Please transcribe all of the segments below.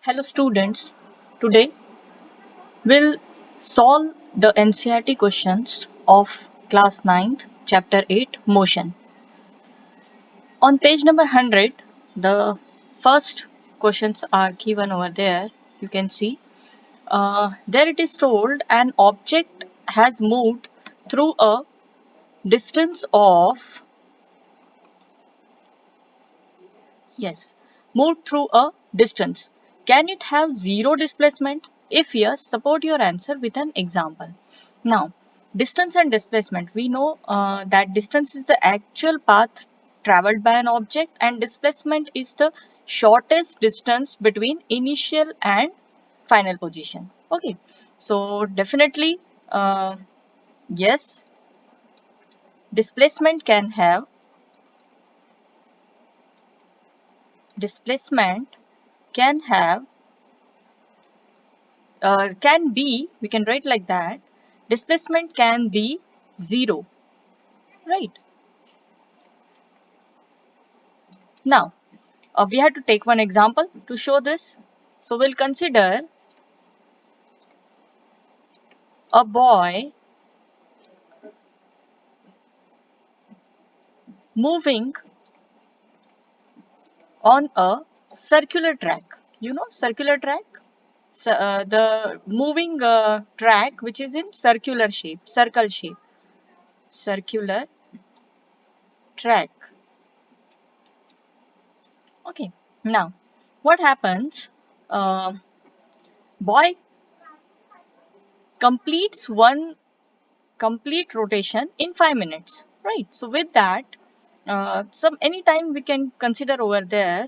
Hello students, today we'll solve the NCERT questions of class 9th chapter 8 motion. On page number 100, the first questions are given over there. You can see there it is told an object has moved through a distance of moved through a distance. Can it have zero displacement? If yes, support your answer with an example. Now, distance and displacement. We know that distance is the actual path traveled by an object and displacement is the shortest distance between initial and final position. Okay, so definitely, yes, displacement can have displacement can have can be, we can write like that, displacement can be zero, right? Now, we have to take one example to show this. So we'll consider a boy moving on a circular track. You know circular track? So, the moving track which is in circular shape, circular track. Okay. Now, what happens? Boy completes one complete rotation in 5 minutes, right? So with that, some anytime we can consider over there,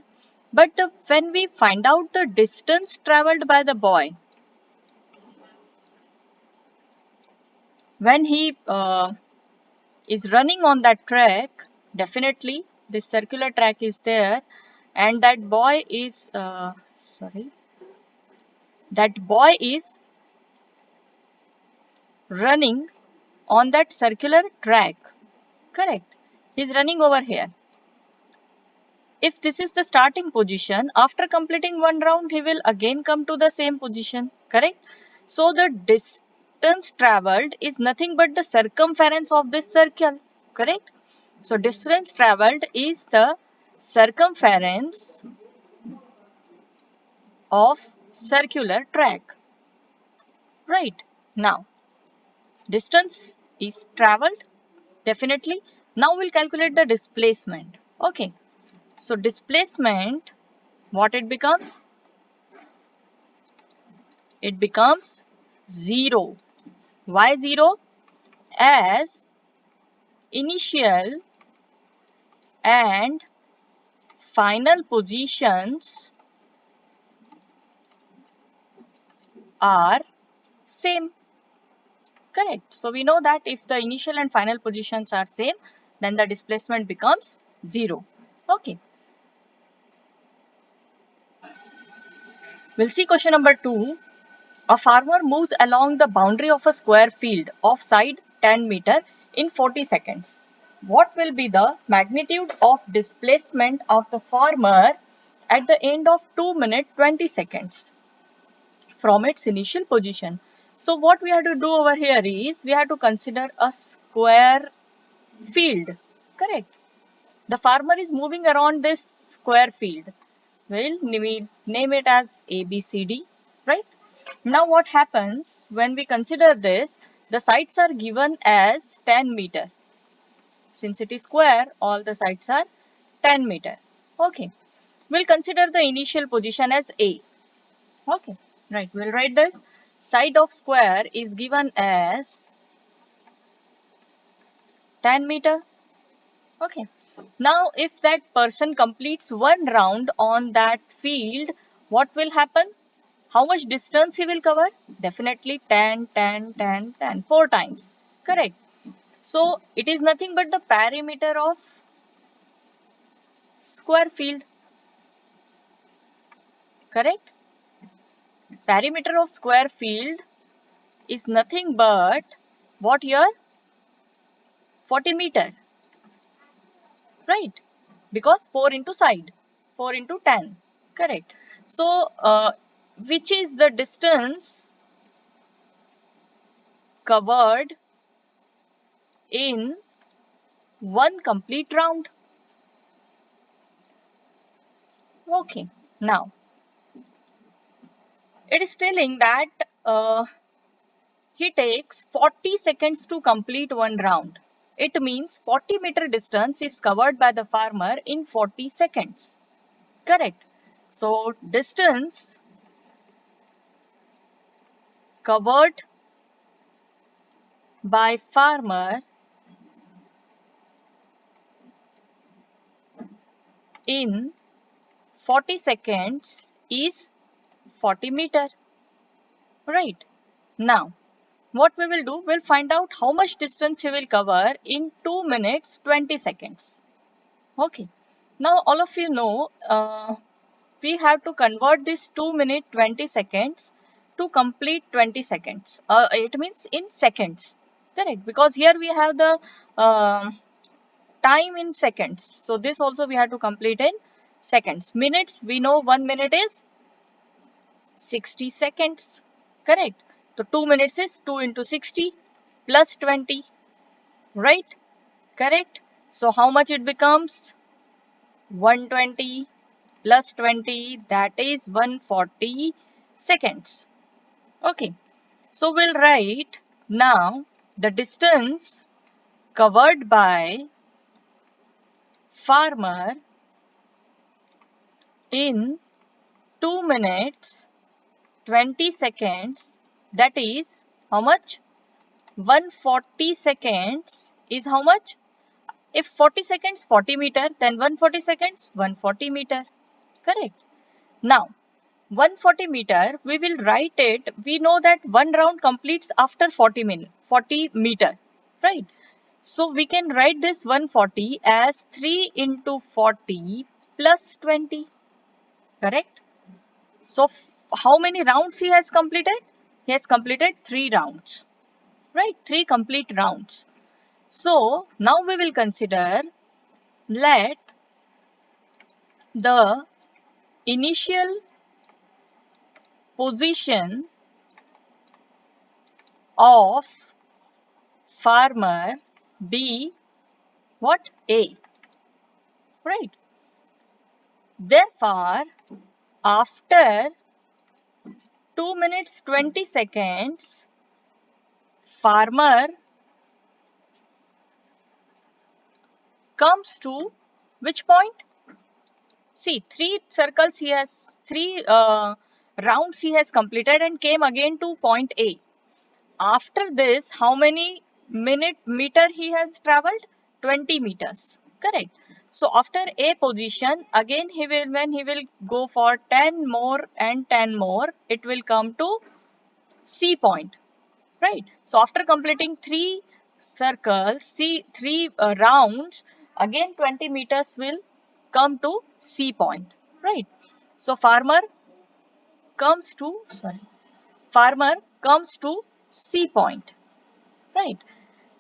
but when we find out the distance traveled by the boy when he is running on that track, definitely this circular track is there and that boy is that boy is running on that circular track, correct? He's running over here. If this is the starting position, after completing one round, he will again come to the same position, correct? So the distance traveled is nothing but the circumference of this circle, correct? So distance traveled is the circumference of circular track, right? Now, distance is traveled, definitely. Now we'll calculate the displacement, okay? So displacement, what it becomes? It becomes 0. Why 0? As initial and final positions are same. Correct. So we know that if the initial and final positions are same, then the displacement becomes 0. Okay. We'll see question number 2. A farmer moves along the boundary of a square field of side 10 meter in 40 seconds. What will be the magnitude of displacement of the farmer at the end of 2 minutes 20 seconds from its initial position? So what we have to do over here is we have to consider a square field, correct? The farmer is moving around this square field. Well, we name it as ABCD, right? Now what happens when we consider this? The sides are given as 10 meter. Since it is square, all the sides are 10 meter. Okay. We'll consider the initial position as A. Okay. Right. We'll write this. Side of square is given as 10 meter. Okay. Now if that person completes one round on that field, what will happen? How much distance he will cover? Definitely 10, 10, 10, 10, 4 times. Correct. So it is nothing but the perimeter of square field. Correct. Perimeter of square field is nothing but what here? 40 meter. Right. Because 4 into side. 4 into 10. Correct. So which is the distance covered in one complete round. Okay, now it is telling that he takes 40 seconds to complete one round. It means 40-meter distance is covered by the farmer in 40 seconds. Correct. So distance covered by farmer in 40 seconds is 40 meter. Right. Now, what we will do, we'll find out how much distance he will cover in 2 minutes 20 seconds. Okay. Now, all of you know, we have to convert this 2 minute 20 seconds to complete 20 seconds. It means in seconds. Correct. Because here we have the time in seconds. So this also we have to complete in seconds. Minutes, we know 1 minute is 60 seconds. Correct. So 2 minutes is 2 into 60 plus 20. Right? Correct. So how much it becomes? 120 plus 20, that is 140 seconds. Okay. So we'll write now the distance covered by farmer in 2 minutes 20 seconds, that is how much? 140 seconds is how much? If 40 seconds 40 meter, then 140 seconds 140 meter. Correct. Now 140 meter, we will write it. We know that one round completes after 40 meter. Right. So we can write this 140 as 3 into 40 plus 20. Correct. So how many rounds he has completed? He has completed 3 rounds. Right. 3 complete rounds. So now we will consider, let the initial position of farmer be what? A. Right. Therefore, after 2 minutes 20 seconds, farmer comes to which point? See, 3 circles he has, 3 rounds he has completed and came again to point A. After this, how many meter he has traveled? 20 meters. Correct. So after A position, again when he will go for 10 more and 10 more, it will come to C point. Right. So after completing 3 circles, 3 rounds, again 20 meters will come to C point. Right. So farmer comes to C point. Right.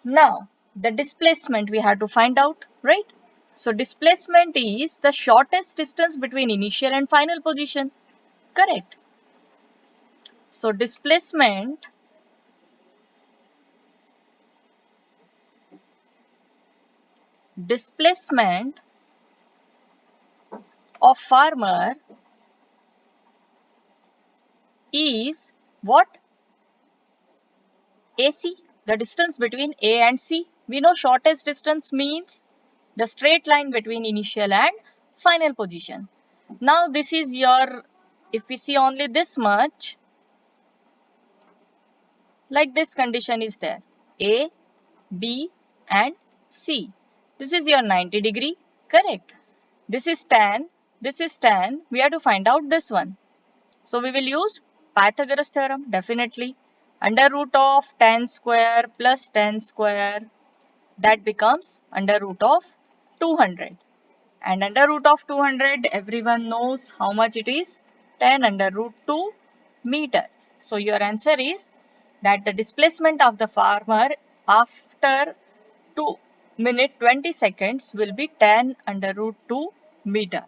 Now, the displacement we have to find out, right? So, displacement is the shortest distance between initial and final position. Correct. So, displacement of farmer is what? AC, the distance between A and C. We know shortest distance means the straight line between initial and final position. Now, this is your, if we see only this much, like this condition is there, A, B and C. This is your 90 degree, correct? This is tan, this is tan. We have to find out this one. So we will use Pythagoras theorem, definitely. Under root of tan square plus tan square, that becomes under root of 200. And under root of 200, everyone knows how much it is, 10 under root 2 meter. So your answer is that the displacement of the farmer after 2 minute 20 seconds will be 10 under root 2 meter.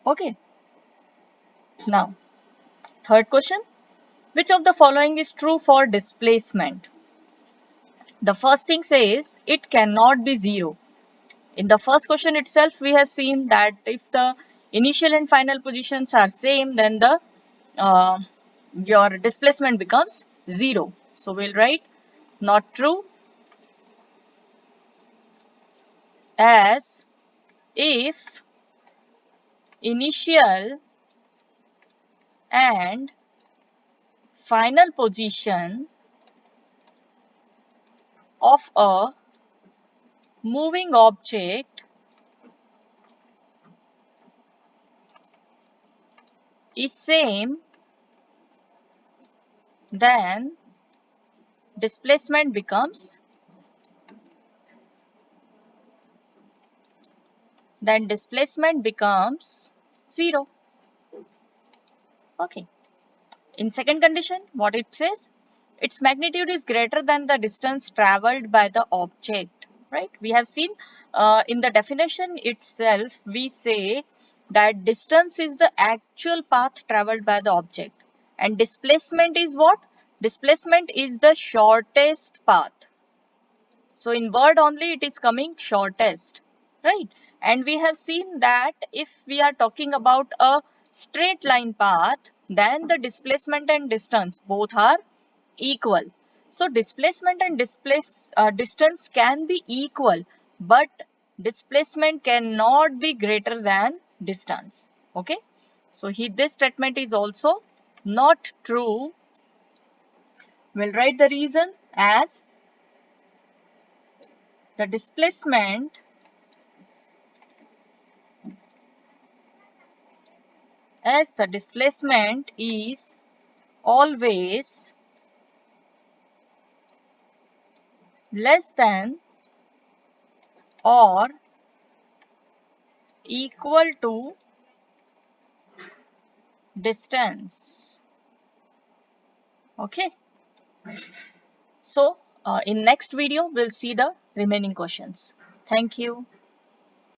Okay. Now, Third question, which of the following is true for displacement? The first thing says it cannot be 0. In the first question itself, we have seen that if the initial and final positions are same, then the your displacement becomes 0. So we'll write not true, as if initial and final position of a moving object is same, then displacement becomes 0. Okay. In second condition, what it says? Its magnitude is greater than the distance traveled by the object, right? We have seen in the definition itself, we say that distance is the actual path traveled by the object. And displacement is what? Displacement is the shortest path. So in word only it is coming shortest, right? And we have seen that if we are talking about a straight line path, then the displacement and distance both are equal. So displacement and distance can be equal, but displacement cannot be greater than distance. Okay. So this statement is also not true. We'll write the reason as the displacement is always less than or equal to distance. Okay. So in next video, we'll see the remaining questions. Thank you.